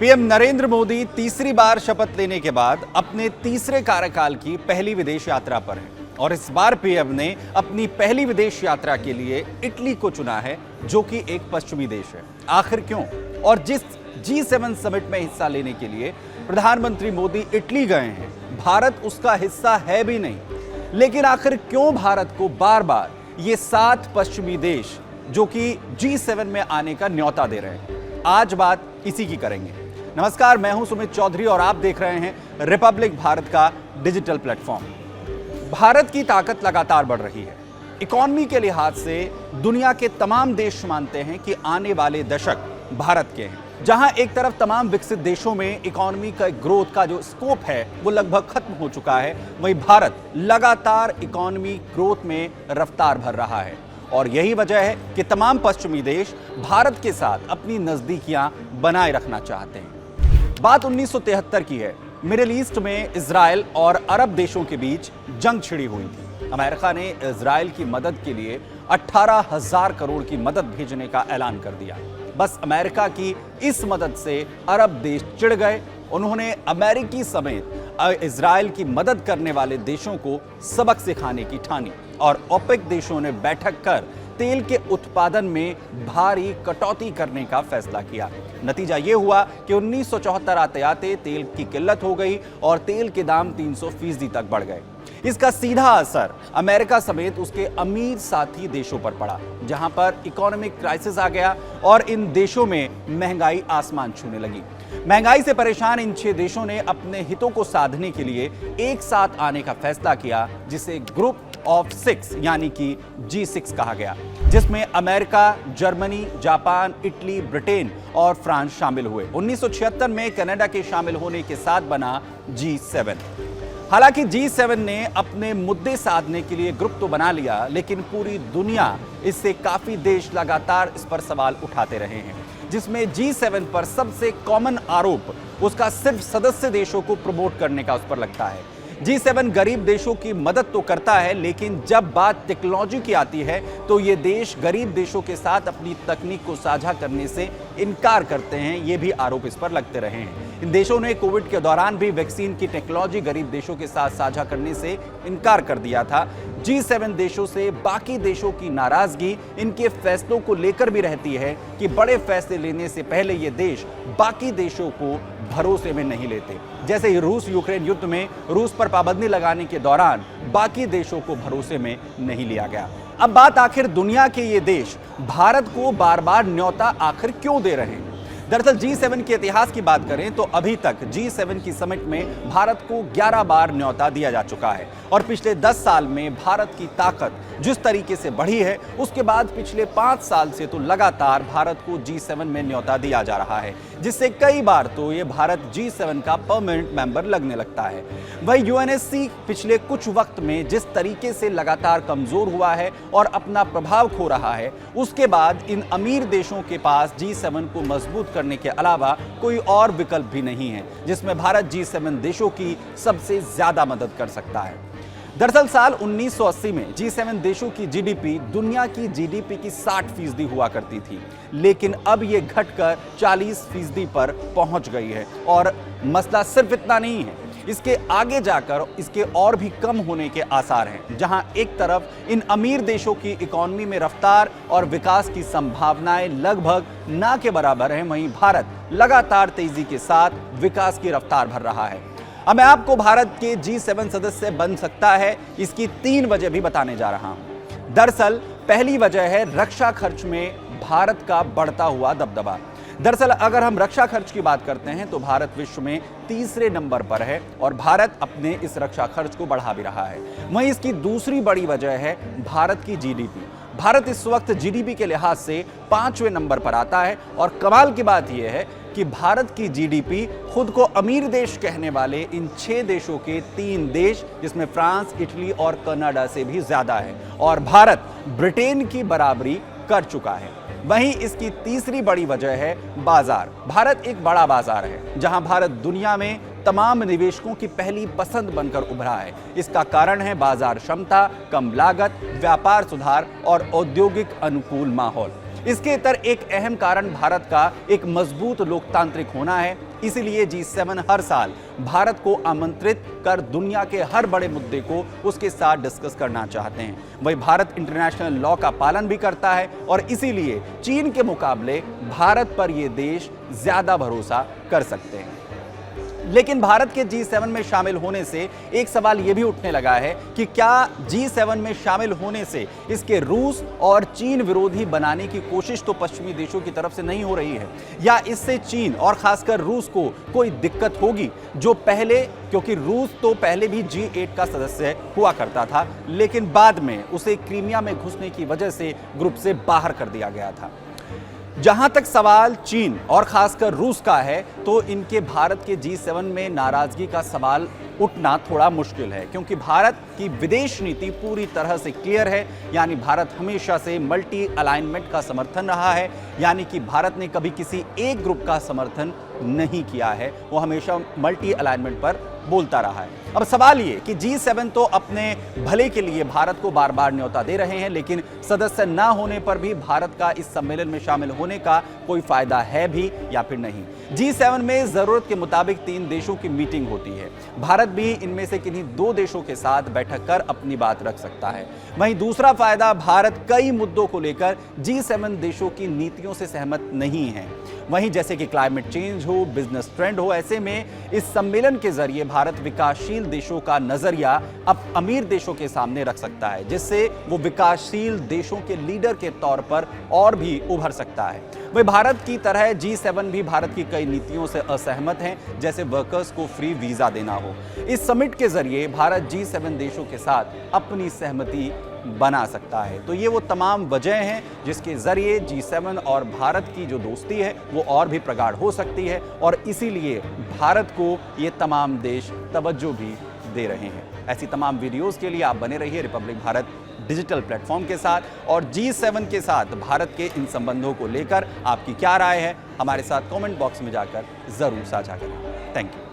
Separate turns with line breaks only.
PM Narendra Modi तीसरी बार शपथ लेने के बाद अपने तीसरे कार्यकाल की पहली विदेश यात्रा पर हैं और इस बार पीएम ने अपनी पहली विदेश यात्रा के लिए इटली को चुना है, जो कि एक पश्चिमी देश है। आखिर क्यों? और जिस G7 समिट में हिस्सा लेने के लिए प्रधानमंत्री मोदी इटली गए हैं, भारत उसका हिस्सा है भी नहीं, लेकिन आखिर क्यों भारत को बार बार ये 7 पश्चिमी देश जो कि G7 में आने का न्योता दे रहे हैं? आज बात इसी की करेंगे। नमस्कार, मैं हूं सुमित चौधरी और आप देख रहे हैं रिपब्लिक भारत का डिजिटल प्लेटफॉर्म। भारत की ताकत लगातार बढ़ रही है। इकोनॉमी के लिहाज से दुनिया के तमाम देश मानते हैं कि आने वाले दशक भारत के हैं। जहां एक तरफ तमाम विकसित देशों में इकोनॉमी का ग्रोथ का जो स्कोप है वो लगभग खत्म हो चुका है, वहीं भारत लगातार इकोनॉमी ग्रोथ में रफ्तार भर रहा है। और यही वजह है कि तमाम पश्चिमी देश भारत के साथ अपनी नजदीकियां बनाए रखना चाहते हैं। बात 1973 की है। मिडिल ईस्ट में इजराइल और अरब देशों के बीच जंग छिड़ी हुई थी। अमेरिका ने इजराइल की मदद के लिए 18,000 करोड़ की मदद भेजने का ऐलान कर दिया। बस अमेरिका की इस मदद से अरब देश चिढ़ गए। उन्होंने अमेरिकी समेत इजराइल की मदद करने वाले देशों को सबक सिखाने की ठानी और ओपेक देशों ने बैठक कर तेल के उत्पादन में भारी कटौती करने का फैसला किया। नतीजा यह हुआ कि 1974 आते आते तेल की किल्लत हो गई और तेल के दाम 300% तक बढ़ गए। इसका सीधा असर अमेरिका समेत उसके अमीर साथी देशों पर पड़ा, जहां पर इकोनॉमिक क्राइसिस आ गया और इन देशों में महंगाई आसमान छूने लगी। महंगाई से परेशान इन 6 देशों ने अपने हितों को साधने के लिए एक साथ आने का फैसला किया, जिसे ग्रुप ऑफ 6 यानी कि G6 कहा गया, जिसमें America, Germany, Japan, Italy, Britain और फ्रांस शामिल हुए। 1976 में कनाडा के शामिल होने के साथ बना G7। हालांकि G7 ने अपने मुद्दे साधने के लिए ग्रुप तो बना लिया, लेकिन पूरी दुनिया इससे काफी देश लगातार इस पर सवाल उठाते रहे हैं, जिसमें G7 पर सबसे कॉमन आरोप उसका सिर्फ सदस्य देशों को प्रमोट करने का उस पर लगता है। G7 गरीब देशों की मदद तो करता है, लेकिन जब बात टेक्नोलॉजी की आती है तो ये देश गरीब देशों के साथ अपनी तकनीक को साझा करने से इनकार करते हैं। ये भी आरोप इस पर लगते रहे हैं। इन देशों ने कोविड के दौरान भी वैक्सीन की टेक्नोलॉजी गरीब देशों के साथ साझा करने से इनकार कर दिया था। G7 देशों से बाकी देशों की नाराजगी इनके फैसलों को लेकर भी रहती है कि बड़े फैसले लेने से पहले ये देश बाकी देशों को भरोसे में नहीं लेते। जैसे ही रूस यूक्रेन युद्ध में रूस पर पाबंदी लगाने के दौरान बाकी देशों को भरोसे में नहीं लिया गया। अब बात आखिर दुनिया के ये देश भारत को बार बार न्योता आखिर क्यों दे रहे हैं? दरअसल G7 के इतिहास की बात करें तो अभी तक G7 की समिट में भारत को 11 बार न्योता दिया जा चुका है और पिछले 10 साल में भारत की ताकत जिस तरीके से बढ़ी है, उसके बाद पिछले 5 साल से तो लगातार भारत को G7 में न्योता दिया जा रहा है, जिससे कई बार तो ये भारत G7 का परमानेंट मेंबर लगने लगता है। वही UNSC पिछले कुछ वक्त में जिस तरीके से लगातार कमजोर हुआ है और अपना प्रभाव खो रहा है, उसके बाद इन अमीर देशों के पास G7 को मजबूत करने के अलावा कोई और विकल्प भी नहीं है जिसमें भारत G7 देशों की सबसे ज्यादा मदद कर सकता है। दरअसल साल 1980 में G7 देशों की जीडीपी दुनिया की जीडीपी की 60% हुआ करती थी, लेकिन अब यह घटकर 40% पर पहुंच गई है। और मसला सिर्फ इतना नहीं है, इसके आगे जाकर इसके और भी कम होने के आसार हैं। जहां एक तरफ इन अमीर देशों की इकोनॉमी में रफ्तार और विकास की संभावनाएं लगभग ना के बराबर हैं, वहीं भारत लगातार तेजी के साथ विकास की रफ्तार भर रहा है। अब मैं आपको भारत के G7 सदस्य बन सकता है, इसकी 3 वजह भी बताने जा रहा हूं। दरअसल पहली वजह है रक्षा खर्च में भारत का बढ़ता हुआ दबदबा। दरअसल अगर हम रक्षा खर्च की बात करते हैं तो भारत विश्व में तीसरे नंबर पर है और भारत अपने इस रक्षा खर्च को बढ़ा भी रहा है। वहीं इसकी दूसरी बड़ी वजह है भारत की जीडीपी। भारत इस वक्त जीडीपी के लिहाज से 5वें नंबर पर आता है और कमाल की बात यह है कि भारत की जीडीपी खुद को अमीर देश कहने वाले इन 6 देशों के 3 देश, जिसमें फ्रांस, इटली और कनाडा से भी ज्यादा है और भारत ब्रिटेन की बराबरी कर चुका है। वहीं इसकी तीसरी बड़ी वजह है बाजार। भारत एक बड़ा बाजार है जहां भारत दुनिया में तमाम निवेशकों की पहली पसंद बनकर उभरा है। इसका कारण है बाजार क्षमता, कम लागत, व्यापार सुधार और औद्योगिक अनुकूल माहौल। इसके इतर एक अहम कारण भारत का एक मजबूत लोकतांत्रिक होना है। इसीलिए G7 हर साल भारत को आमंत्रित कर दुनिया के हर बड़े मुद्दे को उसके साथ डिस्कस करना चाहते हैं। वही भारत इंटरनेशनल लॉ का पालन भी करता है और इसीलिए चीन के मुकाबले भारत पर ये देश ज्यादा भरोसा कर सकते हैं। लेकिन भारत के G7 में शामिल होने से एक सवाल यह भी उठने लगा है कि क्या G7 में शामिल होने से इसके रूस और चीन विरोधी बनाने की कोशिश तो पश्चिमी देशों की तरफ से नहीं हो रही है, या इससे चीन और खासकर रूस को कोई दिक्कत होगी, जो पहले, क्योंकि रूस तो पहले भी G8 का सदस्य हुआ करता था, लेकिन बाद में उसे क्रीमिया में घुसने की वजह से ग्रुप से बाहर कर दिया गया था। जहां तक सवाल चीन और खासकर रूस का है, तो इनके भारत के G7 में नाराजगी का सवाल उठना थोड़ा मुश्किल है, क्योंकि भारत की विदेश नीति पूरी तरह से क्लियर है। यानी भारत हमेशा से मल्टी अलाइनमेंट का समर्थन रहा है, यानी कि भारत ने कभी किसी एक ग्रुप का समर्थन नहीं किया है, वो हमेशा मल्टी अलाइनमेंट पर बोलता रहा है। अब सवाल ये कि G7 तो अपने भले के लिए भारत को बार बार न्योता दे रहे हैं, लेकिन सदस्य ना होने पर भी भारत का इस सम्मेलन में शामिल होने का कोई फायदा है भी या फिर नहीं। G7 में जरूरत के मुताबिक 3 देशों की मीटिंग होती है। भारत भी इनमें से किन्हीं 2 देशों के साथ बैठक कर अपनी बात रख सकता है। वहीं दूसरा फायदा, भारत कई मुद्दों को लेकर G7 देशों की नीतियों से सहमत नहीं है। वहीं जैसे कि क्लाइमेट चेंज हो, बिजनेस ट्रेंड हो, ऐसे में इस सम्मेलन के जरिए भारत विकासशील देशों का नजरिया अब अमीर देशों के सामने रख सकता है, जिससे वो विकासशील देशों के लीडर के तौर पर और भी उभर सकता है। वही भारत की तरह G7 भी भारत की कई नीतियों से असहमत हैं, जैसे वर्कर्स को फ्री वीजा देना हो। इस समिट के जरिए भारत G7 देशों के साथ अपनी सहमति बना सकता है। तो ये वो तमाम वजह हैं जिसके जरिए G7 और भारत की जो दोस्ती है वो और भी प्रगाढ़ हो सकती है, और इसीलिए भारत को ये तमाम देश तवज्जो भी दे रहे हैं। ऐसी तमाम वीडियोस के लिए आप बने रहिए रिपब्लिक भारत डिजिटल प्लेटफॉर्म के साथ, और G7 के साथ भारत के इन संबंधों को लेकर आपकी क्या राय है, हमारे साथ कमेंट बॉक्स में जाकर जरूर साझा करें। Thank you.